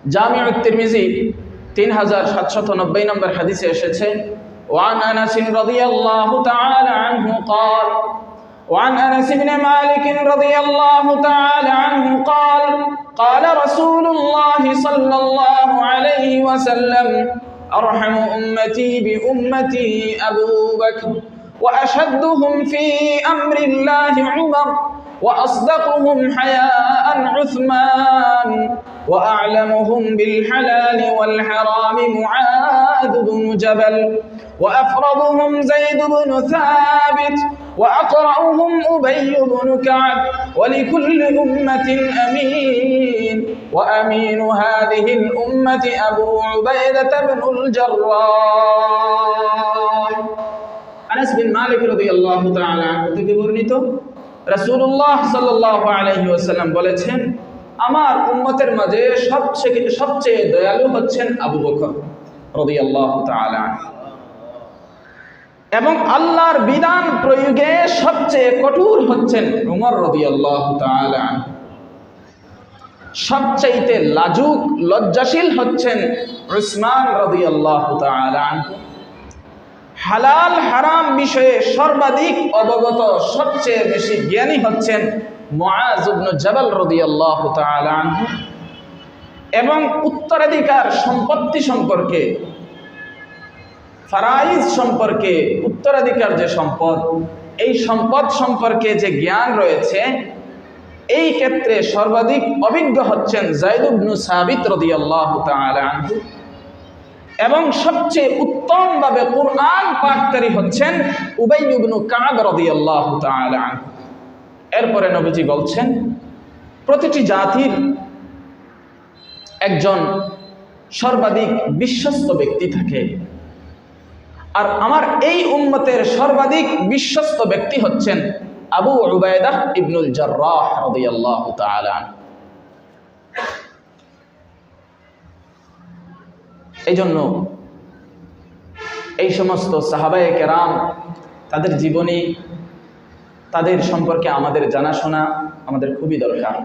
জামিউত তিরমিজি 3790 নম্বর হাদিসে এসেছে ওয়ান আনাস রাদিয়াল্লাহু তাআলা আনহু قال وعن أنس بن مالك رضي الله تعالى عنه قال قال رسول الله صلى الله عليه وسلم أرحم أمتي بأمتي أبو بكر وأشدهم في أمر الله عمر وأصدقهم حياء عثمان وأعلمهم بالحلال والحرام معاذ بن جبل وأفرضهم زيد بن ثابت وأقرأهم أبي بن كعب ولكل أمة أمين وأمين هذه الأمة أبو عبيدة بن الجراح আনাস বিন মালিক রাদিয়াল্লাহু তাআলা আনহু থেকে বর্ণিত রাসূলুল্লাহ সাল্লাল্লাহু আলাইহি ওয়াসাল্লাম বলেছেন আমার উম্মতের মাঝে সবচেয়ে দয়ালু হচ্ছেন আবু বকর রাদিয়াল্লাহু তাআলা আনহু এবং আল্লাহর বিধান প্রয়োগে সবচেয়ে কঠোর হচ্ছেন উমর রাদিয়াল্লাহু তাআলা আনহু সবচেয়ে লাজুক লজ্জাশীল হচ্ছেন উসমান রাদিয়াল্লাহু তাআলা আনহু হালাল হারাম বিষয়ে সর্বাধিক অবগত সবচেয়ে বেশি জ্ঞানী হচ্ছেন মুআজ ইবনে জাবাল রাদিয়াল্লাহু তাআলা আনহু এবং উত্তরাধিকার সম্পত্তি সম্পর্কে ফারাইজ সম্পর্কে উত্তরাধিকার যে সম্পদ এই সম্পদ সম্পর্কে যে জ্ঞান রয়েছে এই ক্ষেত্রে সর্বাধিক অভিজ্ঞ হচ্ছেন যায়েদ ইবনে সাবিত রাদিয়াল্লাহু তাআলা আনহু এবং সবচেয়ে উত্তমভাবে কুরআন পাঠকারী হচ্ছেন উবাই ইবনে কাব রাদিয়াল্লাহু তাআলা আনহু এরপরে নবীজি বলছেন প্রতিটি জাতির একজন সর্বাধিক বিশ্বস্ত ব্যক্তি থাকে আর আমার এই উম্মতের সর্বাধিক বিশ্বস্ত ব্যক্তি হচ্ছেন আবু উবাইদা ইবনুল জাররাহ রাদিয়াল্লাহু তাআলা আনহু এই জন্য এই সমস্ত সাহাবায়ে কেরাম তাদের জীবনী তাদের সম্পর্কে আমাদের জানাশোনা আমাদের খুবই দরকার।